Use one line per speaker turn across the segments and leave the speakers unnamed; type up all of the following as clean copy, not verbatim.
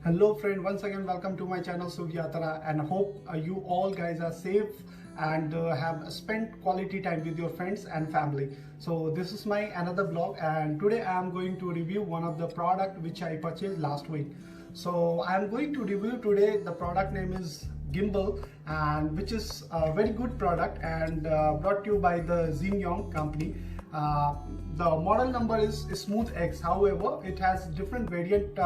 Hello friend, once again welcome to my channel Sugyatara, and hope you all guys are safe and have spent quality time with your friends and family. So this is my another vlog, and today I am going to review one of the product which I purchased last week. So I am going to review today the product name is gimbal, and which is a very good product and brought to you by the Xingyong company. The model number is Smooth X. However, it has different variant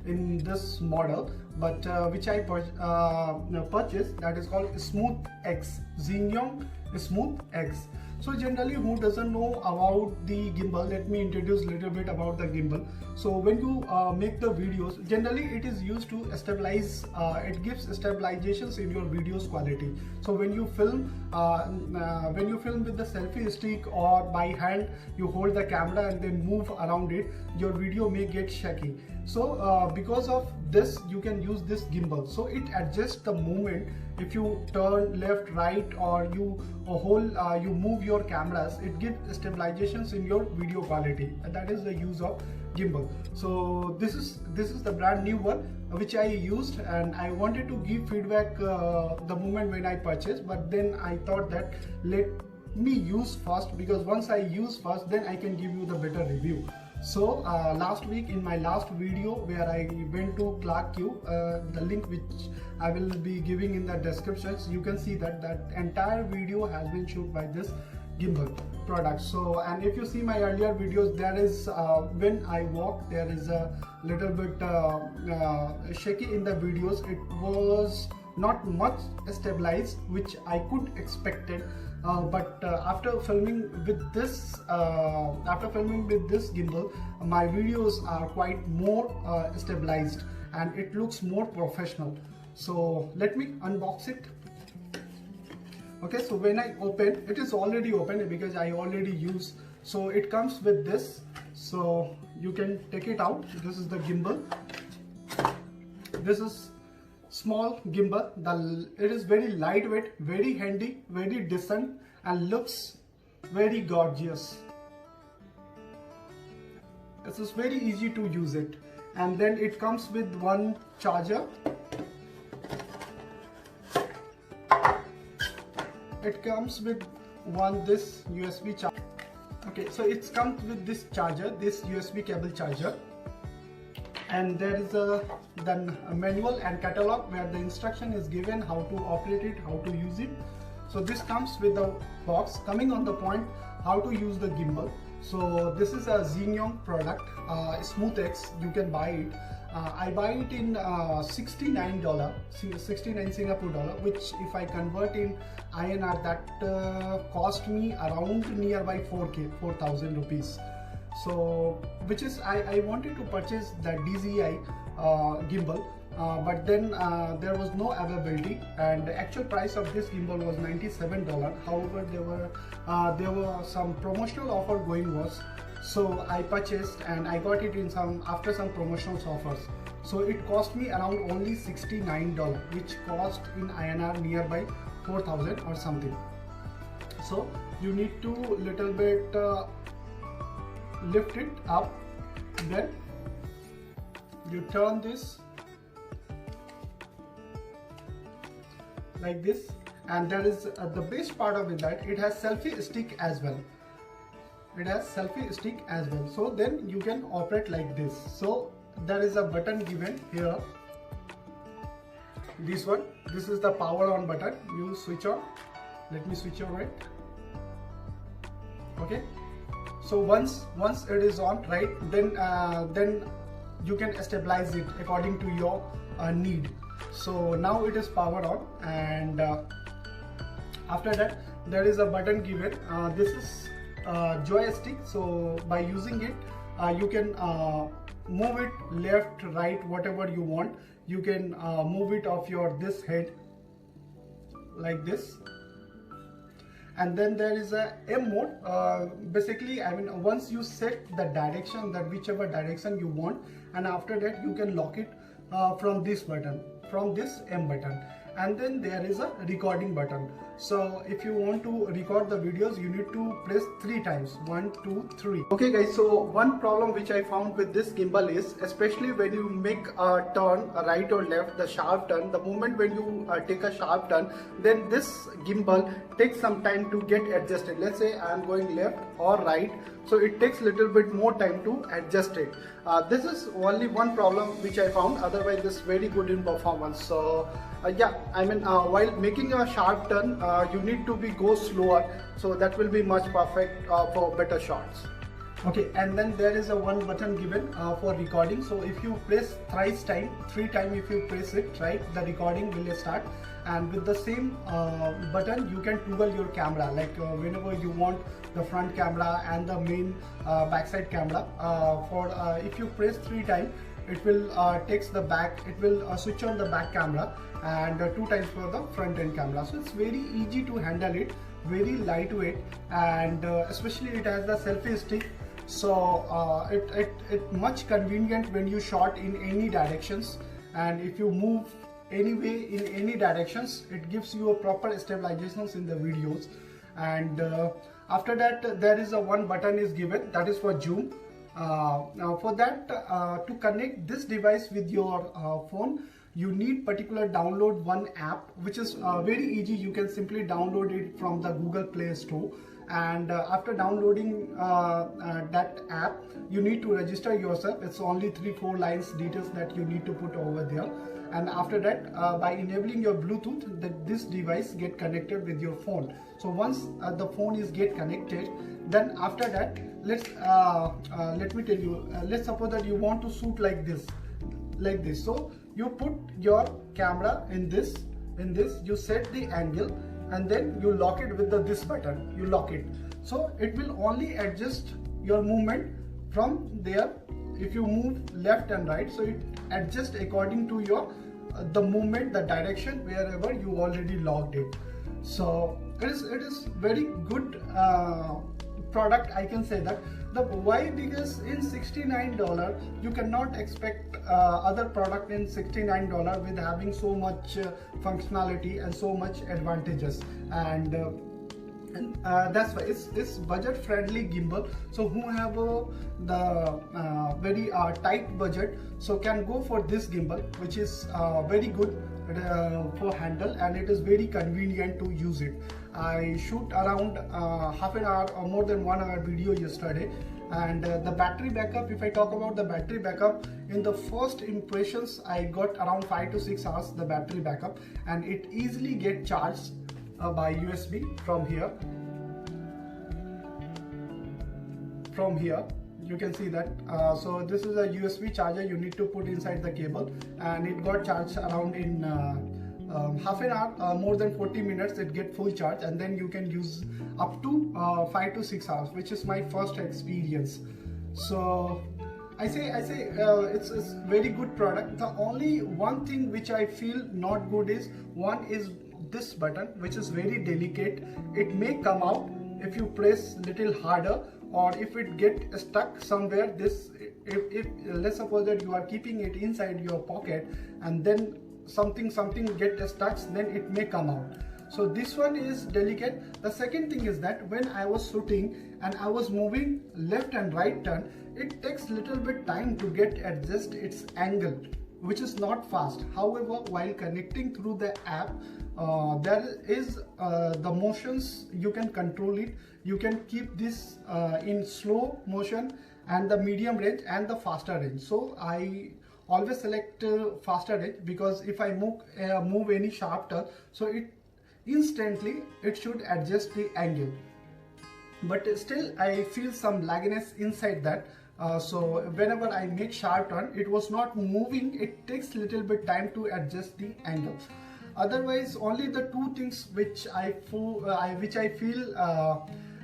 in this model, but which I purchased, that is called Smooth X. Xingyong Smooth X. So generally, who doesn't know about the gimbal, let me introduce a little bit about the gimbal. So when you make the videos, generally it is used to stabilize, it gives stabilizations in your videos quality. So when you film with the selfie stick or by hand, you hold the camera and then move around it, your video may get shaky. So because of this, you can use this gimbal. So it adjusts the movement. If you turn left, right, or you move your cameras, it gives stabilizations in your video quality, and that is the use of gimbal. So this is the brand new one which I used, and I wanted to give feedback the moment when I purchased, but then I thought that let me use first, because once I use first, then I can give you the better review. So last week in my last video where I went to Clark Q, the link which I will be giving in the descriptions, you can see that that entire video has been shot by this gimbal product. So, and if you see my earlier videos, there is when I walk, there is a little bit shaky in the videos. It was not much stabilized, which I could expected. But after filming with this gimbal, my videos are quite more stabilized and it looks more professional. So let me unbox it. Okay, so when I open, it is already open because I already use. So it comes with this, so you can take it out. This is the gimbal. This is small gimbal. It is very lightweight, very handy, very decent, and looks very gorgeous. It is very easy to use it. And then it comes with one charger. It comes with this USB charger. Okay, so it comes with this charger, this USB cable charger. And there is a manual and catalog where the instruction is given how to operate it, how to use it. So this comes with the box. Coming on the point, how to use the gimbal. So this is a Xingyong product, Smooth X. You can buy it. I buy it in $69, 69 Singapore dollar, which if I convert in INR, that cost me around nearby 4,000 rupees. So which is I wanted to purchase the DJI gimbal, but then there was no availability, and the actual price of this gimbal was $97. However, there were some promotional offer going was, so I purchased and I got it in after some promotional offers. So it cost me around only $69, which cost in INR nearby 4,000 or something. So you need to little bit lift it up, then you turn this like this, and there is the best part of it, that it has selfie stick as well. It has selfie stick as well, so then you can operate like this. So there is a button given here, this one. This is the power on button. You switch on. Let me switch on it. Okay, so once it is on, right, then you can stabilize it according to your need. So now it is powered on, and after that there is a button given. This is joystick, so by using it you can move it left, right, whatever you want. You can move it off your this head like this. And then there is a M mode. Basically, I mean, once you set the direction, that whichever direction you want, and after that you can lock it from this button, from this M button. and then there is a recording button. So if you want to record the videos, you need to press 3 times, 1 2 3. Okay guys, so one problem which I found with this gimbal is, especially when you make a turn, a right or left, the sharp turn, the moment when you take a sharp turn, then this gimbal takes some time to get adjusted. Let's say I am going left or right, so it takes little bit more time to adjust it. This is only one problem which I found, otherwise this is very good in performance. So yeah, I mean while making a sharp turn, you need to go slower, so that will be much perfect for better shots. Okay, and then there is a one button given for recording. So if you press thrice time, 3 times if you press it, right, the recording will start. And with the same button you can toggle your camera, like whenever you want the front camera and the main backside camera. If you press 3 times, it will takes the back, it will switch on the back camera, and 2 times for the front end camera. So it's very easy to handle it, very lightweight, and especially it has the selfie stick. So it much convenient when you shot in any directions, and if you move anyway in any directions, it gives you a proper stabilizations in the videos. And after that there is a one button is given, that is for zoom. Now for that, to connect this device with your phone, you need particular download one app, which is very easy. You can simply download it from the Google Play Store, and after downloading that app, you need to register yourself. It's only 3-4 lines details that you need to put over there. And after that, by enabling your Bluetooth, this device get connected with your phone. So once the phone is get connected, then after that, let me tell you, let's suppose that you want to shoot like this. So you put your camera in this, you set the angle, and then you lock it with this button. You lock it, so it will only adjust your movement from there. If you move left and right, so it adjusts according to your the movement, the direction, wherever you already logged it. So it is very good product, I can say that. Why? Because in $69 you cannot expect other product in $69 with having so much functionality and so much advantages, and that's why it's budget friendly gimbal. So who have the very tight budget, so can go for this gimbal, which is very good for handle, and it is very convenient to use it. I shoot around half an hour or more than 1 hour video yesterday, and the battery backup, if I talk about the battery backup, in the first impressions I got around 5 to 6 hours the battery backup, and it easily get charged by USB from here. You can see that. So this is a USB charger you need to put inside the cable, and it got charged around in half an hour, more than 40 minutes it get full charge, and then you can use up to 5 to 6 hours, which is my first experience. So I say it's very good product. The only one thing which I feel not good is, one is this button, which is very delicate. It may come out if you press little harder, or if it get stuck somewhere. This, if let's suppose that you are keeping it inside your pocket and then something get stuck, then it may come out. So this one is delicate. The second thing is that when I was shooting and I was moving left and right turn, it takes little bit time to get adjust its angle, which is not fast. However, while connecting through the app, there is the motions, you can control it. You can keep this in slow motion and the medium range and the faster range. So I always select faster range, because if I move any sharp turn, so it instantly it should adjust the angle. But still I feel some lagginess inside that. So whenever I make sharp turn, it was not moving. It takes little bit time to adjust the angle. Otherwise, only the two things which I feel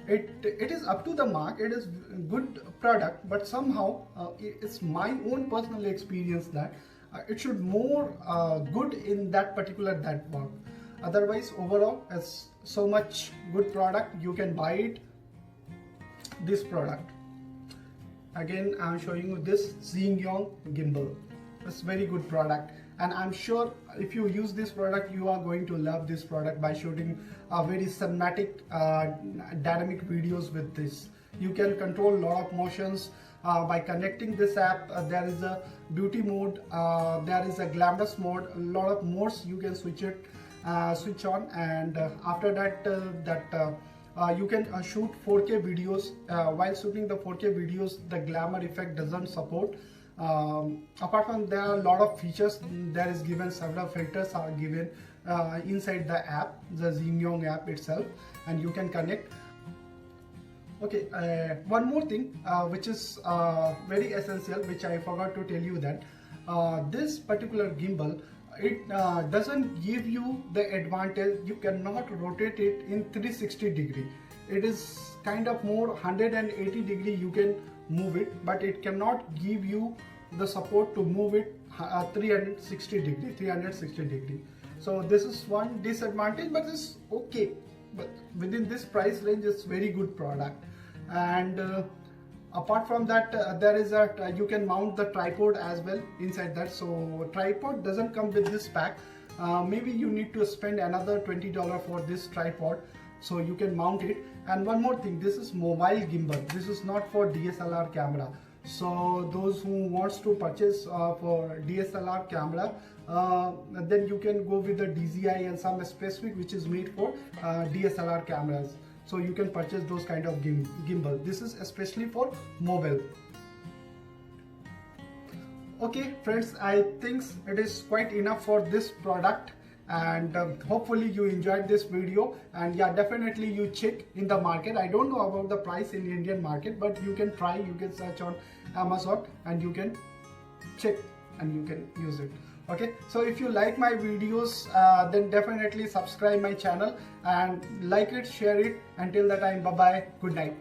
it is up to the mark. It is good product, but somehow it's my own personal experience that it should more good in that particular work. Otherwise, overall, it's so much good product. You can buy it. This product. Again, I'm showing you this Xing Yong gimbal. It's very good product, and I'm sure if you use this product, you are going to love this product by shooting very cinematic dynamic videos with this. You can control a lot of motions by connecting this app. There is a beauty mode, there is a glamorous mode, a lot of modes you can switch on, and after that you can shoot 4K videos. While shooting the 4K videos, the glamour effect doesn't support. Apart from, there are a lot of features. There is given several filters are given inside the app, the Xingyong app itself, and you can connect. Okay, one more thing which is very essential, which I forgot to tell you, that this particular gimbal, it doesn't give you the advantage. You cannot rotate it in 360 degree. It is kind of more 180 degree you can move it, but it cannot give you the support to move it 360 degree. So this is one disadvantage, but it's okay. But within this price range, it's very good product. And apart from that, there is a you can mount the tripod as well inside that. So tripod doesn't come with this pack. Maybe you need to spend another $20 for this tripod, so you can mount it. And one more thing, this is mobile gimbal. This is not for DSLR camera. So those who wants to purchase for DSLR camera, then you can go with the DJI and some specific which is made for DSLR cameras. So you can purchase those kind of gimbal. This is especially for mobile. Okay friends, I think it is quite enough for this product, and hopefully you enjoyed this video. And yeah, definitely you check in the market. I don't know about the price in Indian market, but you can try, you can search on Amazon and you can check and you can use it. Okay, so if you like my videos, then definitely subscribe my channel and like it, share it. Until that time, bye bye, good night.